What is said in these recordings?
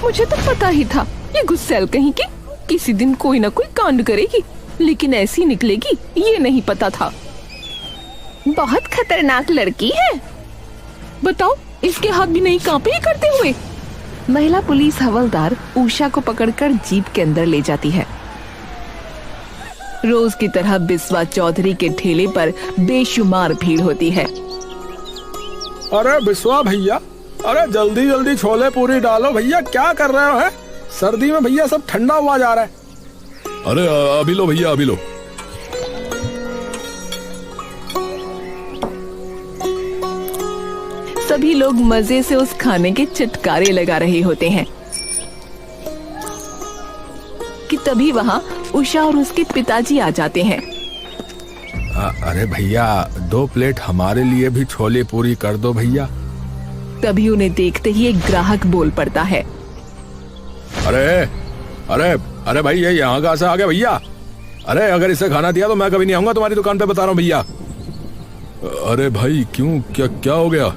मुझे तो पता ही था ये गुस्सैल कहीं की किसी दिन कोई ना कोई कांड करेगी, लेकिन ऐसी निकलेगी ये नहीं पता था। बहुत खतरनाक लड़की है। बताओ, इसके हाथ भी नहीं कांपे ही करते हुए। महिला पुलिस हवलदार उषा को पकड़कर जीप के अंदर ले जाती है। रोज की तरह बिस्वा चौधरी के ठेले पर बेशुमार भीड़ होती है। अरे बिस्वा भैया, अरे जल्दी जल्दी छोले पूरी डालो भैया, क्या कर रहे हो? है सर्दी में भैया सब ठंडा हुआ जा रहा है। अरे अभी लो भैया, अभी लो। सभी लोग मजे से उस खाने के चटकारे लगा रहे होते हैं कि तभी वहाँ उषा और उसके पिताजी आ जाते हैं। अरे भैया 2 प्लेट हमारे लिए भी छोले पूरी कर दो भैया। तभी उन्हें देखते ही एक ग्राहक बोल पड़ता है। अरे अरे अरे भाई, ये यहाँ कहाँ से आ गया भैया? अरे अगर इसे खाना दिया तो मैं कभी नहीं आऊंगा तुम्हारी दुकान पे, बता रहा हूँ भैया। अरे भाई क्यों, क्या क्या हो गया?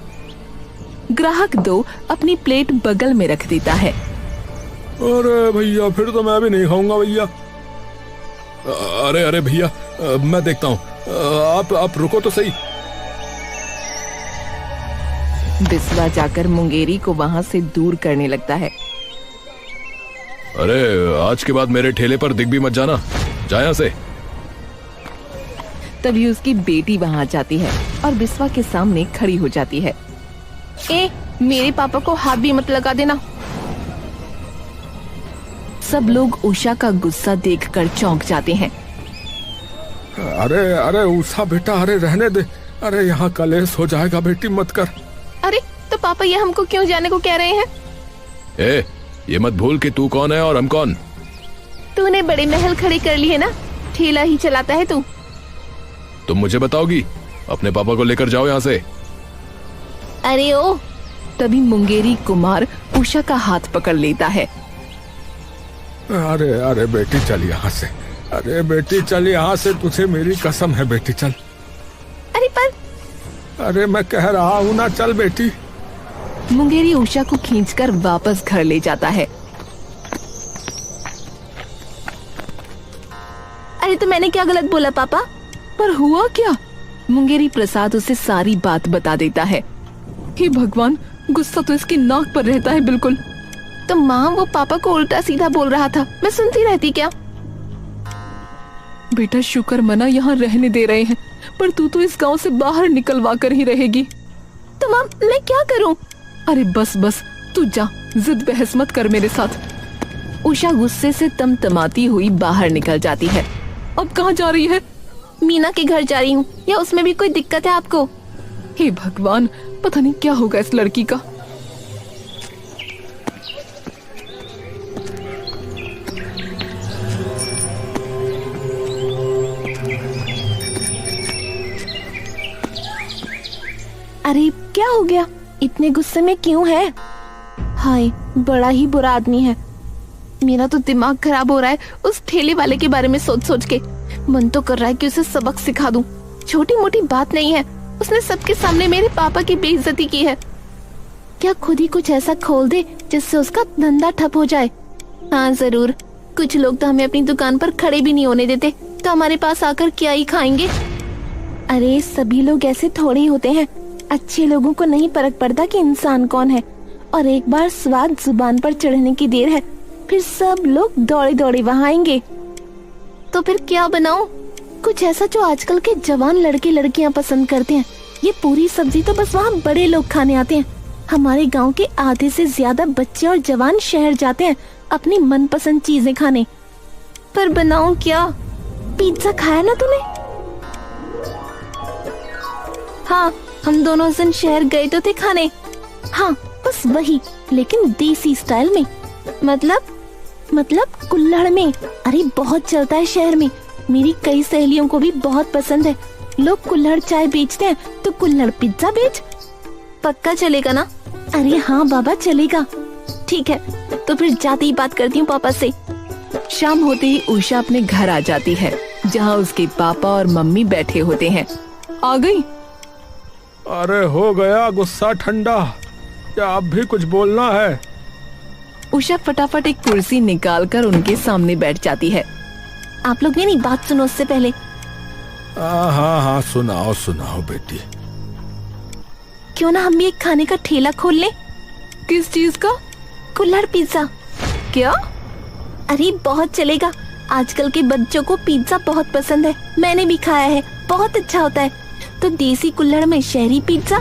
ग्राहक 2 अपनी प्लेट बगल में रख देता है। अरे भैया फिर तो मैं भी नहीं खाऊंगा भैया। अरे अरे भैया, मैं देखता हूँ, आप रुको तो सही। बिस्वा जाकर मुंगेरी को वहाँ से दूर करने लगता है। अरे आज के बाद मेरे ठेले पर दिख भी मत जाना, जा यहाँ से। तभी उसकी बेटी वहाँ जाती है और बिस्वा के सामने खड़ी हो जाती है। मेरे पापा को हाथ भी मत लगा देना। सब लोग उषा का गुस्सा देखकर चौंक जाते हैं। अरे अरे उषा बेटा, अरे रहने दे, अरे यहाँ कलेश हो जाएगा बेटी, मत कर। अरे तो पापा ये हमको क्यों जाने को कह रहे हैं? ये मत भूल कि तू कौन है और हम कौन। तूने बड़े महल खड़े कर लिए ना, ठेला ही चलाता है तू। तुम मुझे बताओगी? अपने पापा को लेकर जाओ यहाँ से। अरे ओ। तभी मुंगेरी कुमार उषा का हाथ पकड़ लेता है। अरे अरे बेटी चल यहाँ से, अरे बेटी चल यहाँ से, तुझे मेरी कसम है बेटी चल। अरे पर अरे मैं कह रहा हूँ ना, चल बेटी। मुंगेरी उषा को खींचकर वापस घर ले जाता है। अरे तो मैंने क्या गलत बोला पापा? पर हुआ क्या? मुंगेरी प्रसाद उसे सारी बात बता देता है। हे भगवान, गुस्सा तो इसकी नाक पर रहता है बिल्कुल। तो माँ वो पापा को उल्टा सीधा बोल रहा था, मैं सुनती रहती क्या? बेटा शुक्र मना यहाँ रहने दे रहे हैं, पर तू तो इस गांव से बाहर निकलवा कर ही रहेगी। तो माँ मैं क्या करूँ? अरे बस बस तू जा, जिद बहस मत कर मेरे साथ। उषा गुस्से से तमतमाती हुई बाहर निकल जाती है। अब कहाँ जा रही है? मीना के घर जा रही हूँ, या उसमें भी कोई दिक्कत है आपको? हे भगवान, पता नहीं क्या होगा इस लड़की का। अरे क्या हो गया? इतने गुस्से में क्यों है? हाय, बड़ा ही बुरा आदमी है। मेरा तो दिमाग खराब हो रहा है उस ठेले वाले के बारे में सोच सोच के। मन तो कर रहा है कि उसे सबक सिखा दूं। छोटी मोटी बात नहीं है, उसने सबके सामने मेरे पापा की बेइज्जती की है। क्या खुद ही कुछ ऐसा खोल दे जिससे उसका धंधा ठप हो जाए? हाँ जरूर, कुछ लोग तो हमें अपनी दुकान पर खड़े भी नहीं होने देते, तो हमारे पास आकर क्या ही खाएंगे। अरे सभी लोग ऐसे थोड़े ही होते हैं। अच्छे लोगों को नहीं फर्क पड़ता कि इंसान कौन है, और एक बार स्वाद जुबान पर चढ़ने की देर है, फिर सब लोग दौड़े दौड़े वहाँ आएंगे। तो फिर क्या बनाऊं? कुछ ऐसा जो आजकल के जवान लड़के लड़कियां पसंद करते हैं। ये पूरी सब्जी तो बस वहाँ बड़े लोग खाने आते हैं। हमारे गांव के आधे से ज्यादा बच्चे और जवान शहर जाते हैं अपनी मनपसंद चीजें खाने। पर बनाऊं क्या? पिज्जा खाया ना तूने? हाँ, हम दोनों उस दिन शहर गए तो थे खाने। हाँ बस वही, लेकिन देसी स्टाइल में। मतलब कुल्हड़ में। अरे बहुत चलता है शहर में, मेरी कई सहेलियों को भी बहुत पसंद है। लोग कुल्हड़ चाय बेचते हैं तो कुल्हड़ पिज्जा बेच। पक्का चलेगा ना? अरे हाँ बाबा चलेगा। ठीक है, तो फिर जाते ही बात करती हूँ पापा से। शाम होते ही उषा अपने घर आ जाती है, जहाँ उसके पापा और मम्मी बैठे होते हैं। आ गई? अरे हो गया गुस्सा ठंडा, क्या अब भी कुछ बोलना है? उषा फटाफट एक कुर्सी निकालकर उनके सामने बैठ जाती है। आप लोग मेरी बात सुनो उससे पहले। हाँ हाँ सुनाओ सुनाओ बेटी। क्यों ना हम भी एक खाने का ठेला खोल लें? किस चीज का? कुल्हड़ पिज्जा। क्या? अरे बहुत चलेगा, आजकल के बच्चों को पिज्जा बहुत पसंद है, मैंने भी खाया है, बहुत अच्छा होता है। तो देसी कुल्हड़ में शहरी पिज्जा।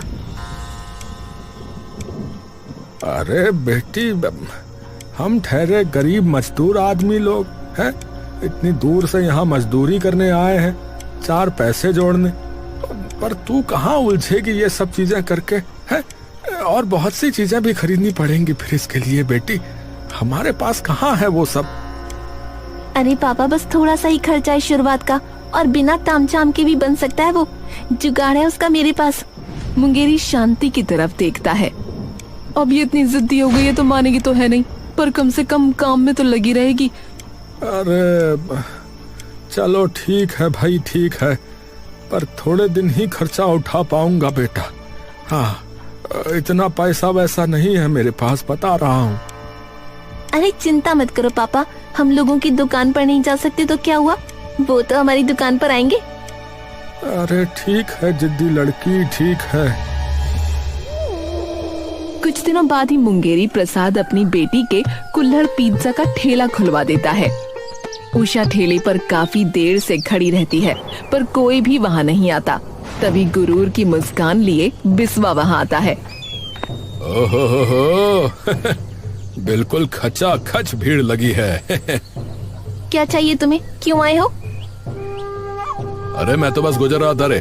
अरे बेटी, हम ठहरे गरीब मजदूर आदमी लोग हैं, इतनी दूर से यहाँ मजदूरी करने आए हैं, 4 पैसे जोड़ने। पर तू कहाँ उलझेगी ये सब चीजें करके, हैं? और बहुत सी चीजें भी खरीदनी पड़ेंगी फिर इसके लिए बेटी, हमारे पास कहाँ है वो सब। अरे पापा, बस थोड़ा सा ही खर्चा है शुरुआत का, और बिना तामझाम के भी बन सकता है, वो जुगाड़ है उसका मेरे पास। मुंगेरी शांति की तरफ देखता है। अब ये इतनी जिद्दी हो गई है तो मानेगी तो है नहीं, पर कम से कम काम में तो लगी रहेगी। अरे चलो ठीक है भाई, ठीक है, पर थोड़े दिन ही खर्चा उठा पाऊंगा बेटा। हाँ, इतना पैसा वैसा नहीं है मेरे पास, बता रहा हूँ। अरे चिंता मत करो पापा, हम लोगों की दुकान पर नहीं जा सकते तो क्या हुआ, वो तो हमारी दुकान पर आएंगे। अरे ठीक है जिद्दी लड़की, ठीक है। कुछ दिनों बाद ही मुंगेरी प्रसाद अपनी बेटी के कुल्हड़ पिज्जा का ठेला खुलवा देता है। उषा ठेले पर काफी देर से खड़ी रहती है, पर कोई भी वहाँ नहीं आता। तभी गुरूर की मुस्कान लिए बिस्वा वहाँ आता है। ओहो बिल्कुल खचा खच भीड़ लगी है। क्या चाहिए तुम्हें, क्यों आए हो? अरे मैं तो बस गुजर रहा था रे,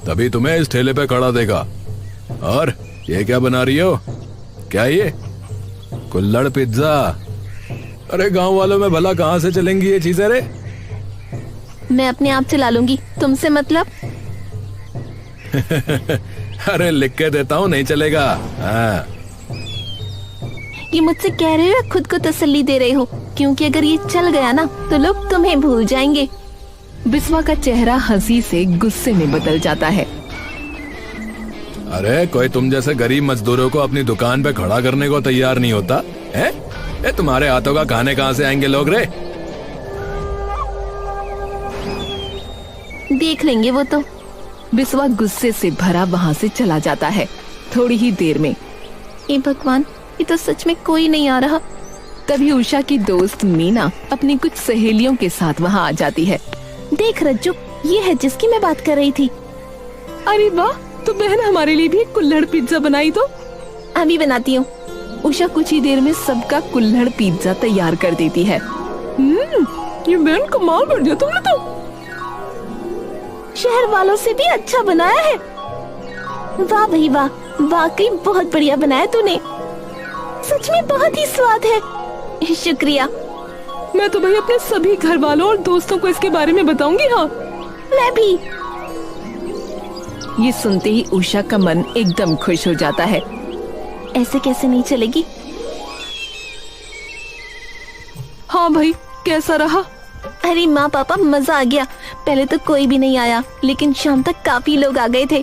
तभी तुम्हें इस ठेले पे खड़ा देखा। और ये क्या बना रही हो? क्या ये? कुल्हड़ पिज्जा? अरे गांव वालों में भला कहाँ से चलेंगी ये चीजें रे? मैं अपने आप चला लूंगी, तुमसे मतलब? अरे लिख के देता हूँ, नहीं चलेगा। हाँ। ये मुझसे कह रहे हो या खुद को तसल्ली दे रहे हो? क्योंकि अगर ये चल गया ना तो लोग तुम्हें भूल जाएंगे। बिस्वा का चेहरा हंसी से गुस्से में बदल जाता है। अरे कोई तुम जैसे गरीब मजदूरों को अपनी दुकान पे खड़ा करने को तैयार नहीं होता है? तुम्हारे हाथों का खाने कहाँ से आएंगे लोग रे? देख लेंगे वो तो। बिस्वा गुस्से से भरा वहाँ से चला जाता है। थोड़ी ही देर में, ए भगवान, ये तो सच में कोई नहीं आ रहा। तभी उषा की दोस्त मीना अपनी कुछ सहेलियों के साथ वहाँ आ जाती है। देख रज्जू, ये है जिसकी मैं बात कर रही थी। अरे वाह, तो बहन हमारे लिए भी एक कुल्हड़ पिज्जा बनाई तो। अभी बनाती हूँ। उषा कुछ ही देर में सबका कुल्हड़ पिज्जा तैयार कर देती है। ये बहन कमाल कर दिया तुमने तो। शहर वालों से भी अच्छा बनाया है। वाह भाई वाह, वाकई बहुत बढ़िया बनाया तूने, सच में बहुत ही स्वाद है। शुक्रिया। मैं तो भाई अपने सभी घर वालों और दोस्तों को इसके बारे में बताऊंगी। हाँ, मैं भी। ये सुनते ही उषा का मन एकदम खुश हो जाता है। ऐसे कैसे नहीं चलेगी। हाँ भाई, कैसा रहा? अरे माँ पापा, मजा आ गया। पहले तो कोई भी नहीं आया, लेकिन शाम तक काफी लोग आ गए थे।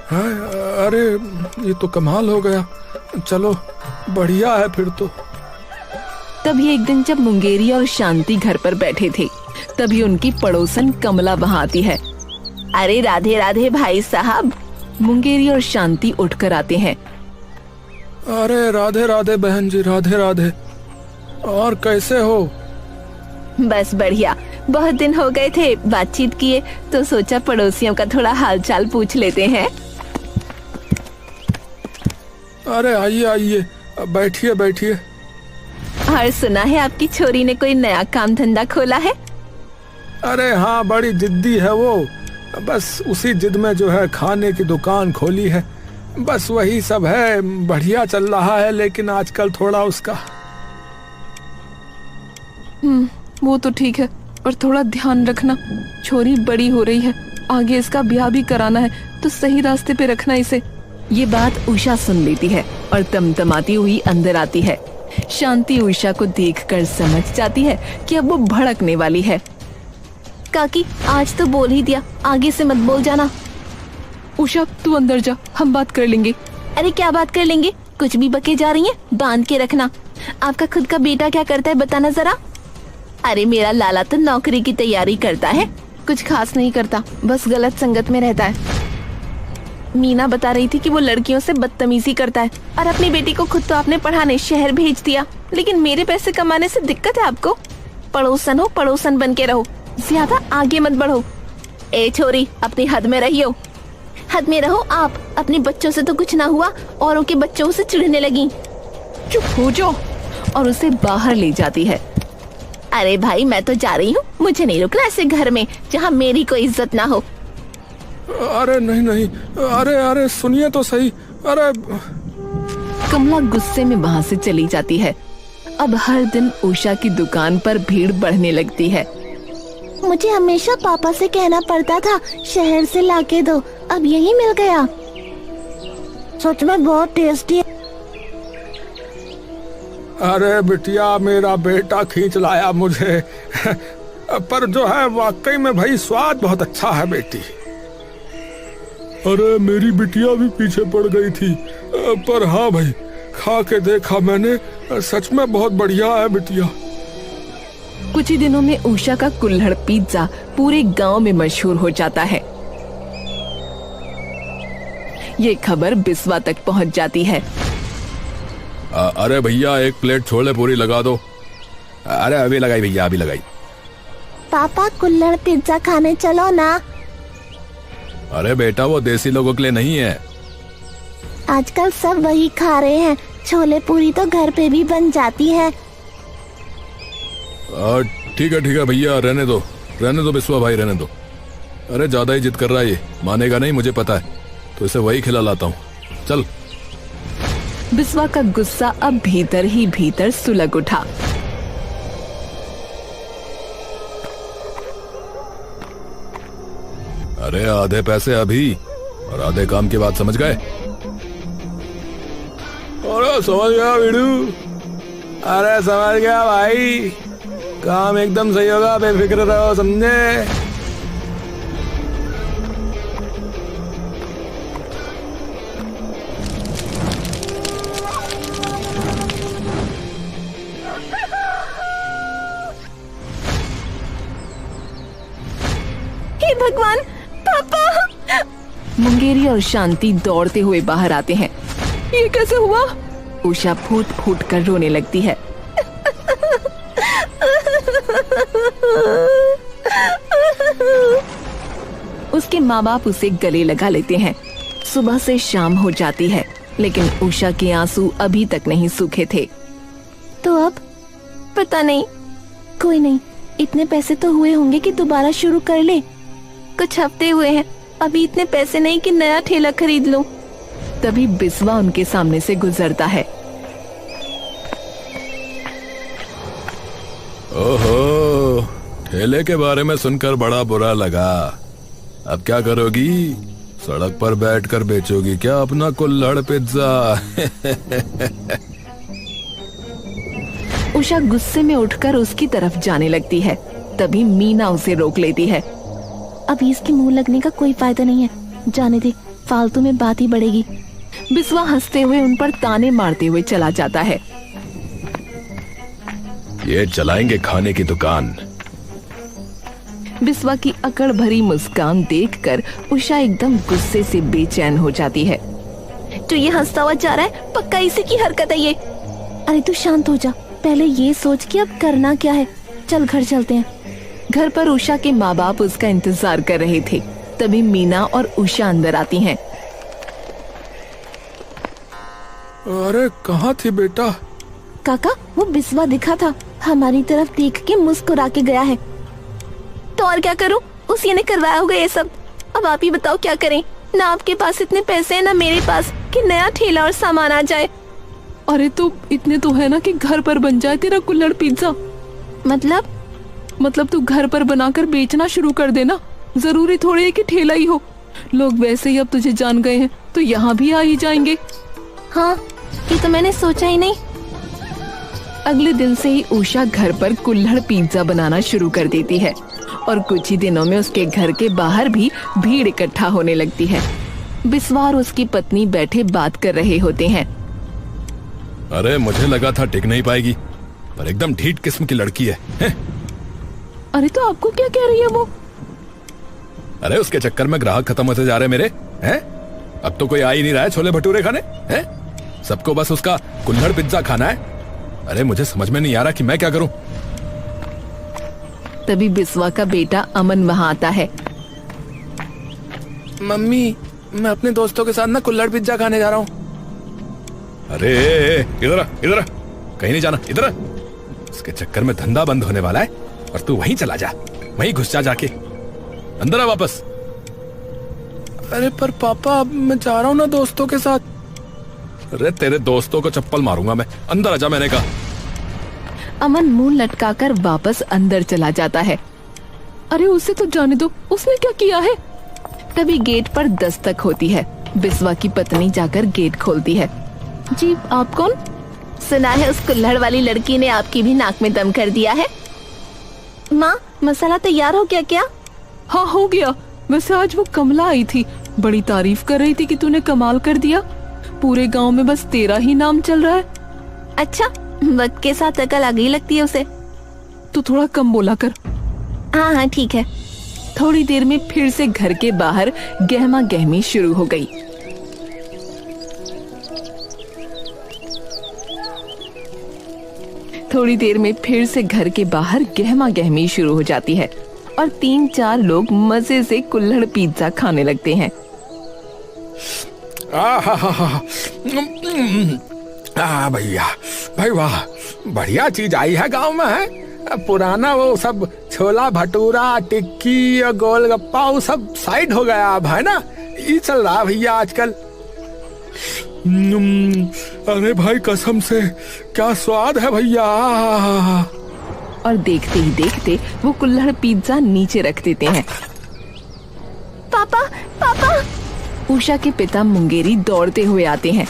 अरे ये तो कमाल हो गया, चलो बढ़िया है फिर तो। तभी एक दिन जब मुंगेरी और शांति घर पर बैठे थे, तभी उनकी पड़ोसन कमला वहाँ आती है। अरे राधे राधे भाई साहब। मुंगेरी और शांति उठकर आते हैं। अरे राधे राधे बहन जी, राधे राधे। और कैसे हो? बस बढ़िया, बहुत दिन हो गए थे बातचीत किए, तो सोचा पड़ोसियों का थोड़ा हालचाल पूछ लेते हैं। अरे आइए आइए, बैठिए बैठिए। और सुना है आपकी छोरी ने कोई नया काम धंधा खोला है? अरे हाँ, बड़ी जिद्दी है वो, बस उसी जिद में जो है खाने की दुकान खोली है, बस वही सब है। बढ़िया चल रहा है, लेकिन आजकल थोड़ा उसका। वो तो ठीक है, पर थोड़ा ध्यान रखना, छोरी बड़ी हो रही है, आगे इसका ब्याह भी कराना है, तो सही रास्ते पे रखना इसे। ये बात उषा सुन लेती है और तमतमाती हुई अंदर आती है। शांति उषा को देखकर समझ जाती है कि अब वो भड़कने वाली है। काकी, आज तो बोल ही दिया, आगे से मत बोल जाना। उषा तू अंदर जा, हम बात कर लेंगे। अरे क्या बात कर लेंगे, कुछ भी बके जा रही है, बांध के रखना। आपका खुद का बेटा क्या करता है बताना जरा। अरे मेरा लाला तो नौकरी की तैयारी करता है, कुछ खास नहीं करता, बस गलत संगत में रहता है। मीना बता रही थी कि वो लड़कियों से बदतमीजी करता है, और अपनी बेटी को खुद तो आपने पढ़ाने शहर भेज दिया, लेकिन मेरे पैसे कमाने से दिक्कत है आपको। पड़ोसन हो, पड़ोसन बन के रहो, ज्यादा आगे मत बढ़ो। ए छोरी, अपनी हद में रहियो। हद में रहो आप, अपने बच्चों से तो कुछ ना हुआ, औरों के बच्चों से चिढ़ने लगी। चुप हो जाओ, और उसे बाहर ले जाती है। अरे भाई मैं तो जा रही हूँ, मुझे नहीं रुकना ऐसे घर में जहाँ मेरी कोई इज्जत ना हो। अरे नहीं नहीं, अरे अरे सुनिए तो सही। अरे कमला गुस्से में वहाँ से चली जाती है। अब हर दिन उषा की दुकान पर भीड़ बढ़ने लगती है। मुझे हमेशा पापा से कहना पड़ता था शहर से लाके दो, अब यही मिल गया। सच में बहुत टेस्टी है। अरे बिटिया, मेरा बेटा खींच लाया मुझे। पर जो है वाकई में भाई स्वाद बहुत अच्छा है बेटी। अरे मेरी बिटिया भी पीछे पड़ गई थी, पर हाँ भाई खा के देखा मैंने, सच में बहुत बढ़िया है बिटिया। कुछ ही दिनों में उषा का कुल्हड़ पिज्जा पूरे गांव में मशहूर हो जाता है। ये खबर बिस्वा तक पहुंच जाती है। अरे भैया, एक प्लेट छोले पूरी लगा दो। अरे अभी लगाई भैया, अभी लगाई। पापा कुल्हड़ पिज्जा खाने चलो ना। अरे बेटा, वो देसी लोगों के लिए नहीं है। आजकल सब वही खा रहे हैं, छोले पूरी तो घर पे भी बन जाती है। ठीक है भैया, रहने दो बिस्वा भाई, रहने दो। अरे ज्यादा ही जिद कर रहा है ये, मानेगा नहीं मुझे पता है, तो इसे वही खिला लाता हूँ। चल। बिस्वा का गुस्सा अब भीतर ही भीतर सुलग उठा। अरे आधे पैसे अभी और आधे काम की बात, समझ गए? अरे समझ गया वीडू, अरे समझ गया भाई, काम एकदम सही होगा, बेफिक्र रहो, समझे? हे भगवान, पापा! मुंगेरी और शांति दौड़ते हुए बाहर आते हैं। ये कैसे हुआ? उषा फूट फूट कर रोने लगती है। उसके माँ बाप उसे गले लगा लेते हैं। सुबह से शाम हो जाती है, लेकिन उषा के आंसू अभी तक नहीं सूखे थे। तो अब पता नहीं, कोई नहीं, इतने पैसे तो हुए होंगे कि दोबारा शुरू कर ले। कुछ हफ्ते हुए हैं, अभी इतने पैसे नहीं कि नया ठेला खरीद लूं। तभी बिस्वा उनके सामने से गुजरता है। ओहो, ठेले के बारे में सुनकर बड़ा बुरा लगा। अब क्या करोगी? सड़क पर बैठकर बेचोगी क्या अपना कुल्हड़ पिज्जा? उषा गुस्से में उठकर उसकी तरफ जाने लगती है। तभी मीना उसे रोक लेती है। अभी इसके मुंह लगने का कोई फायदा नहीं है, जाने दे, फालतू में बात ही बढ़ेगी। बिस्वा हंसते हुए उन पर ताने मारते हुए चला जाता है। ये चलाएंगे खाने की दुकान। बिस्वा की अकड़ भरी मुस्कान देखकर उषा एकदम गुस्से से बेचैन हो जाती है। तो ये हंसता हुआ जा रहा है, पक्का इसी की हरकत है ये। अरे तू शांत हो जा, पहले ये सोच कि अब करना क्या है। चल घर चलते हैं। घर पर उषा के माँ बाप उसका इंतजार कर रहे थे। तभी मीना और उषा अंदर आती हैं। अरे कहाँ थी बेटा? काका, वो बिस्वा दिखा था, हमारी तरफ देख के मुस्कुरा के गया है। तो और क्या करूं, उसी ने करवाया होगा ये सब। अब आप ही बताओ क्या करें, ना आपके पास इतने पैसे हैं ना मेरे पास कि नया ठेला और सामान आ जाए। अरे तो इतने तो है ना कि घर पर बन जाए तेरा कुल्हड़ पिज्जा। मतलब तू घर पर बनाकर बेचना शुरू कर देना। जरूरी थोड़ी है कि ठेला ही हो, लोग वैसे ही अब तुझे जान गए हैं तो यहाँ भी आ ही जाएंगे। हाँ, ये तो मैंने सोचा ही नहीं। अगले दिन से ही उषा घर पर कुल्हड़ पिज्जा बनाना शुरू कर देती है और कुछ ही दिनों में उसके घर के बाहर भी भीड़ इकट्ठा होने लगती है। बिस्वा और उसकी पत्नी बैठे बात कर रहे होते हैं। अरे मुझे लगा था टिक नहीं पाएगी, पर एकदम ढीठ किस्म की लड़की है, हैं? अरे तो आपको क्या कह रही है वो? अरे उसके चक्कर में ग्राहक खत्म होते जा रहे मेरे, हैं? अब तो कोई आ ही नहीं रहा है छोले भटूरे खाने, हैं? सबको बस उसका कुल्हड़ पिज्जा खाना है। अरे मुझे समझ में नहीं आ रहा कि मैं क्या करूं। तभी बिस्वा का बेटा अमन वहाँ आता है। मम्मी, मैं अपने दोस्तों के साथ ना कुल्हड़ पिज्जा खाने जा रहा हूँ। अरे इधर आ, इधर आ, कहीं नहीं जाना, इधर आ। इसके चक्कर में धंधा बंद होने वाला है और तू वहीं चला जा, वहीं घुस जा, जाके अंदर आ वापस। अरे पर पापा, अब मैं जा रहा हूँ ना दोस्तों के साथ। अरे तेरे दोस्तों को चप्पल मारूंगा मैं, अंदर आ जा, मैंने कहा। अमन मुंह लटकाकर वापस अंदर चला जाता है। अरे उसे तो जाने दो, उसने क्या किया है? तभी गेट पर दस्तक होती है। बिस्वा की पत्नी जाकर गेट खोलती है। जी, आप कौन? सुना है उस कुल्हड़ वाली लड़की ने आपकी भी नाक में दम कर दिया है। माँ, मसाला तैयार हो गया क्या? हाँ हो गया। वैसे आज वो कमला आई थी, बड़ी तारीफ कर रही थी कि तूने कमाल कर दिया। पूरे गांव में बस तेरा ही नाम चल रहा है। अच्छा, वक्त के साथ अकल आ गई लगती है उसे। तू थोड़ा कम बोला कर। हाँ हाँ ठीक है। थोड़ी देर में फिर से घर के बाहर गहमा गहमी शुरू हो गई। थोड़ी देर में फिर से घर के बाहर गहमा गहमी शुरू हो जाती है और 3-4 लोग मजे से कुल्हड़ पिज्जा खाने लगते हैं। भैया, भाई वाह, बढ़िया चीज आई है गांव में, है? पुराना वो सब छोला भटूरा, टिक्की और गोलगप्पा वो सब साइड हो गया अब, है ना? ये चल रहा है भैया आजकल। अरे भाई कसम से क्या स्वाद है भैया। और देखते ही देखते वो कुल्हड़ पिज्जा नीचे रख देते हैं। पापा, पापा! उषा के पिता मुंगेरी दौड़ते हुए आते हैं।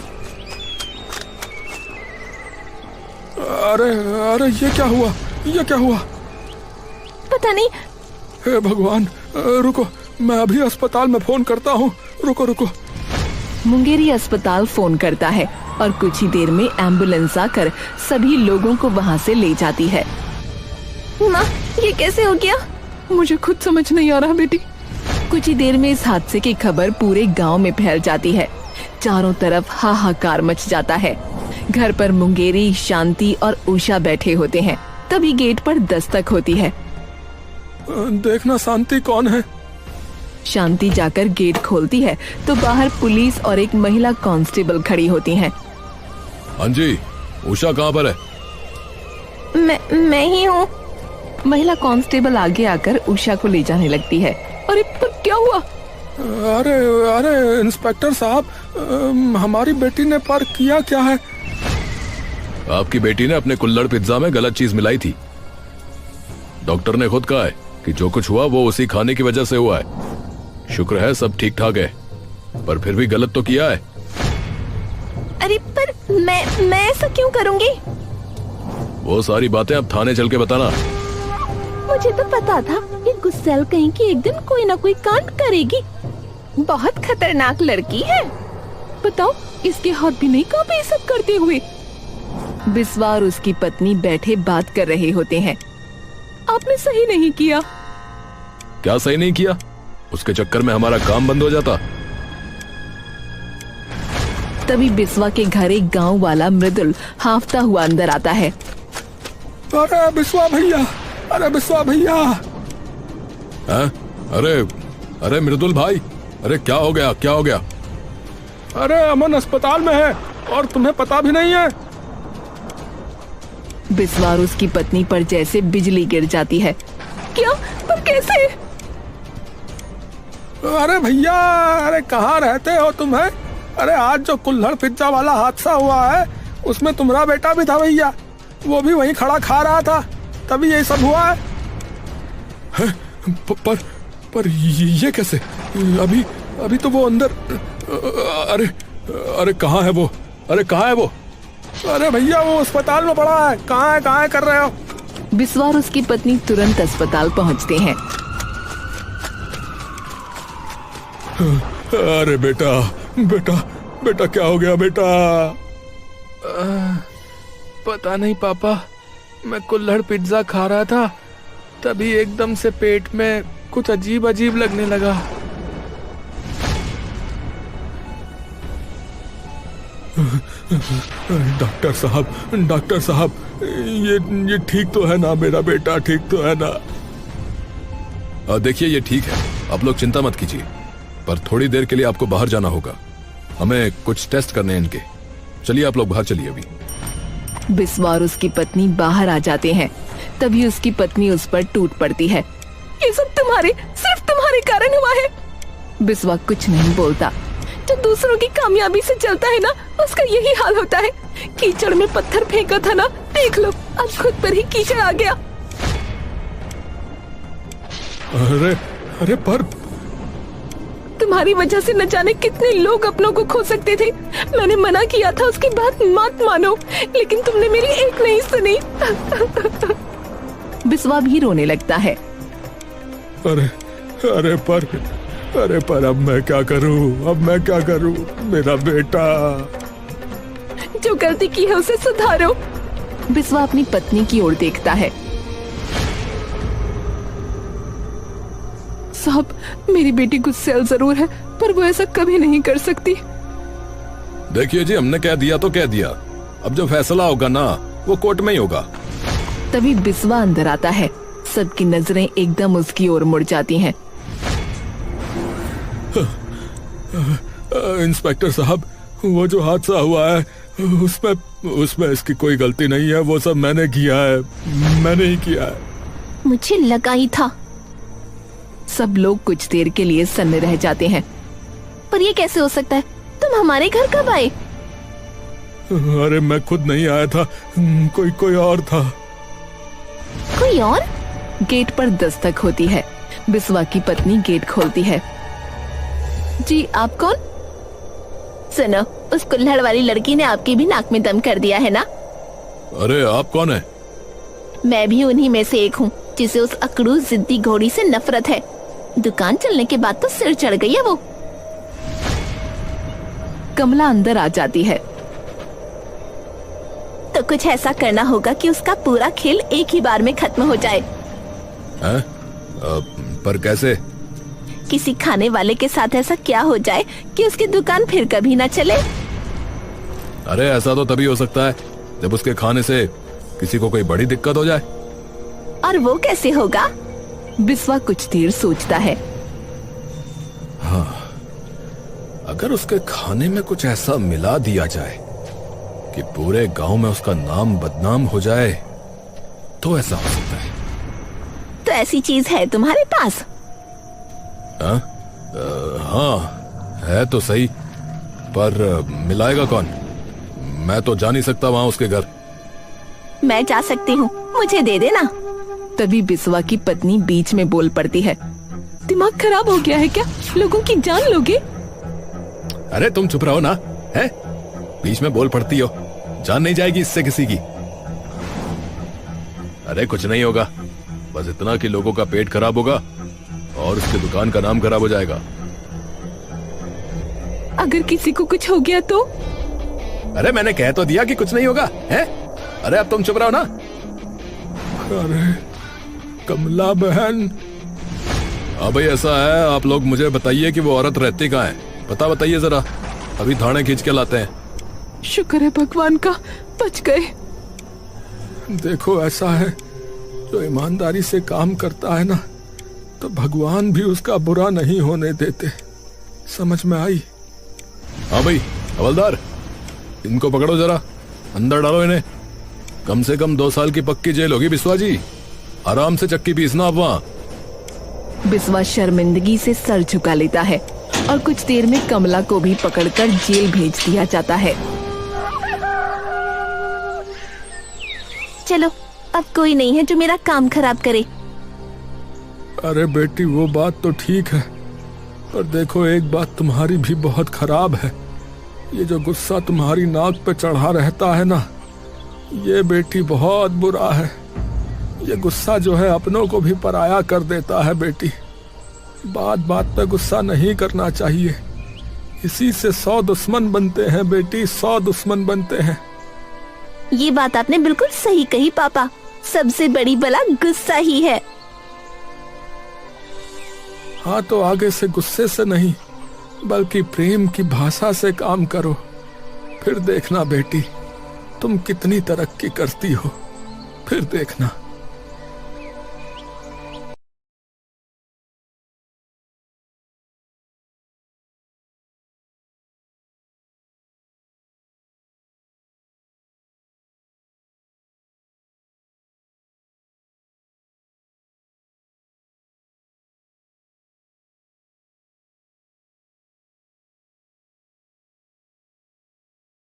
अरे अरे ये क्या हुआ, ये क्या हुआ? पता नहीं। हे भगवान, रुको, मैं अभी अस्पताल में फोन करता हूँ। रुको रुको। मुंगेरी अस्पताल फोन करता है और कुछ ही देर में एम्बुलेंस आकर सभी लोगों को वहाँ से ले जाती है। माँ, ये कैसे हो गया? मुझे खुद समझ नहीं आ रहा बेटी। कुछ ही देर में इस हादसे की खबर पूरे गांव में फैल जाती है। चारों तरफ हाहाकार मच जाता है। घर पर मुंगेरी, शांति और उषा बैठे होते हैं। तभी गेट पर दस्तक होती है। देखना शांति कौन है। शांति जाकर गेट खोलती है तो बाहर पुलिस और एक महिला कांस्टेबल खड़ी होती हैं। हाँ जी, उषा कहाँ पर है? मैं ही हूँ। महिला कांस्टेबल आगे आकर उषा को ले जाने लगती है। अरे पर क्या हुआ? अरे अरे इंस्पेक्टर साहब, हमारी बेटी ने पर किया क्या है? आपकी बेटी ने अपने कुल्हड़ पिज्जा में गलत चीज मिलाई थी। डॉक्टर ने खुद कहा है कि जो कुछ हुआ वो उसी खाने की वजह से हुआ है। शुक्र है सब ठीक ठाक है, पर फिर भी गलत तो किया है। अरे पर मैं ऐसा क्यों करूँगी? वो सारी बातें अब थाने चल के बताना। मुझे तो पता था ये गुस्सैल कहीं की एक दिन कोई ना कोई कांड करेगी। बहुत खतरनाक लड़की है। बताओ, इसके हाथ भी नहीं कांपे ये सब करते हुए। बिस्वा और उसकी पत्नी बैठे बात कर रहे होते हैं। आपने सही नहीं किया। क्या सही नहीं किया? उसके चक्कर में हमारा काम बंद हो जाता। तभी बिस्वा के घर एक गांव वाला मृदुल हांफता हुआ अंदर आता है। अरे बिस्वा भैया, अरे बिस्वा भैया। हैं? अरे अरे मृदुल भाई, अरे क्या हो गया, क्या हो गया? अरे अमन अस्पताल में है और तुम्हें पता भी नहीं है। बिस्वा और उसकी पत्नी पर जैसे बिजली गिर जाती है। क्या? पर कैसे? अरे भैया, अरे कहाँ रहते हो तुम्हें? अरे आज जो कुल्हड़ पिज्जा वाला हादसा हुआ है उसमें तुम्हारा बेटा भी था भैया। वो भी वहीं खड़ा खा रहा था, तभी यही सब हुआ है। पर ये कैसे? अभी तो वो अंदर। अरे अरे कहाँ है वो? अरे कहाँ है वो? अरे भैया वो अस्पताल में पड़ा है। कहाँ है कर रहे हो? बिस्वा और उसकी पत्नी तुरंत अस्पताल पहुंचते हैं। अरे बेटा बेटा बेटा क्या हो गया बेटा? पता नहीं पापा, मैं कुल्हड़ पिज्जा खा रहा था, तभी एकदम से पेट में कुछ अजीब अजीब लगने लगा। डॉक्टर साहब, ये ठीक तो है ना? मेरा बेटा ठीक तो है ना? देखिए ये ठीक है, आप लोग चिंता मत कीजिए, पर थोड़ी देर के लिए आपको बाहर जाना होगा, हमें कुछ टेस्ट करने हैं इनके। चलिए आप लोग बाहर चलिए अभी। बिस्वा और उसकी पत्नी बाहर आ जाते हैं। तभी उसकी पत्नी उस पर टूट पड़ती है। ये सब सिर्फ तुम्हारे कारण हुआ है। बिस्वा कुछ नहीं बोलता। जो दूसरों की कामयाबी से चलता है ना, उसका यही हाल होता है। कीचड़ में पत्थर फेंका था ना, देख लो अब खुद पर ही कीचड़ आ गया। अरे पर तुम्हारी वजह से न जाने कितने लोग अपनों को खो सकते थे। मैंने मना किया था, उसकी बात मत मानो, लेकिन तुमने मेरी एक नहीं सुनी। बिस्वा भी रोने लगता है। अरे पर अब मैं क्या करूं? मेरा बेटा। जो गलती की है उसे सुधारो। बिस्वा अपनी पत्नी की ओर देखता है। साहब, मेरी बेटी गुस्सैल जरूर है, पर वो ऐसा कभी नहीं कर सकती। देखिए जी, हमने कह दिया तो कह दिया, अब जो फैसला होगा ना वो कोर्ट में ही होगा। तभी बिस्वा अंदर आता है। सबकी नजरें एकदम उसकी ओर मुड़ जाती हैं। इंस्पेक्टर साहब, वो जो हादसा हुआ है उसमें इसकी कोई गलती नहीं है, वो सब मैंने किया है, मैंने ही किया है। मुझे लगा ही था। सब लोग कुछ देर के लिए सन्न रह जाते हैं। पर ये कैसे हो सकता है? तुम हमारे घर कब आए? अरे मैं खुद नहीं आया था, कोई और था। कोई और? गेट पर दस्तक होती है। बिस्वा की पत्नी गेट खोलती है। जी, आप कौन? सुनो, उस कुल्हड़ वाली लड़की ने आपकी भी नाक में दम कर दिया है ना? अरे आप कौन है? मैं भी उन्हीं में से एक हूँ, जिसे उस अकड़ू जिद्दी घोड़ी से नफरत है। दुकान चलने के बाद तो सिर चढ़ गई है वो। कमला अंदर आ जाती है। तो कुछ ऐसा करना होगा कि उसका पूरा खेल एक ही बार में खत्म हो जाए। हैं? पर कैसे? किसी खाने वाले के साथ ऐसा क्या हो जाए कि उसकी दुकान फिर कभी ना चले। अरे ऐसा तो तभी हो सकता है जब उसके खाने से किसी को कोई बड़ी दिक्कत हो जाए। और वो कैसे होगा? बिस्वा कुछ देर सोचता है। हाँ, अगर उसके खाने में कुछ ऐसा मिला दिया जाए कि पूरे गांव में उसका नाम बदनाम हो जाए, तो ऐसा हो सकता है। तो ऐसी चीज है तुम्हारे पास? हाँ है तो सही, पर मिलाएगा कौन? मैं तो जा नहीं सकता वहां उसके घर। मैं जा सकती हूँ, मुझे दे देना। तभी बिस्वा की पत्नी बीच में बोल पड़ती है। दिमाग खराब हो गया है क्या? लोगों की जान लोगे? अरे तुम चुप रहो ना, हैं? बीच में बोल पड़ती हो, जान नहीं जाएगी इससे किसी की। अरे कुछ नहीं होगा, बस इतना कि लोगों का पेट खराब होगा और उसकी दुकान का नाम खराब हो जाएगा। अगर किसी को कुछ हो गया तो? अरे मैंने कह तो दिया कि कुछ नहीं होगा, हैं? अरे अब तुम चुप रहो ना। अरे कमला बहन। हाँ भाई ऐसा है, आप लोग मुझे बताइए कि वो औरत रहती कहाँ है, पता बताइए जरा, अभी थाने खींच के लाते हैं। शुक्र है भगवान का, बच गए। देखो ऐसा है, जो ईमानदारी से काम करता है ना, तो भगवान भी उसका बुरा नहीं होने देते। समझ में आई? हाँ भाई हवलदार, इनको पकड़ो जरा, अंदर डालो इन्हें। कम से कम 2 साल की पक्की जेल होगी बिस्वा जी, आराम से चक्की पीसना आप वहाँ। बिस्वा शर्मिंदगी से सर झुका लेता है और कुछ देर में कमला को भी पकड़कर जेल भेज दिया जाता है। चलो, अब कोई नहीं है जो मेरा काम खराब करे। अरे बेटी, वो बात तो ठीक है, पर देखो एक बात तुम्हारी भी बहुत खराब है। ये जो गुस्सा तुम्हारी नाक पे चढ़ा रहता है ना, ये बेटी बहुत बुरा है। ये गुस्सा जो है अपनों को भी पराया कर देता है बेटी। बात बात पे गुस्सा नहीं करना चाहिए, इसी से 100 दुश्मन बनते हैं बेटी, 100 दुश्मन बनते हैं। ये बात आपने बिल्कुल सही कही पापा, सबसे बड़ी बला गुस्सा ही है। हाँ तो आगे से गुस्से से नहीं बल्कि प्रेम की भाषा से काम करो, फिर देखना बेटी तुम कितनी तरक्की करती हो, फिर देखना।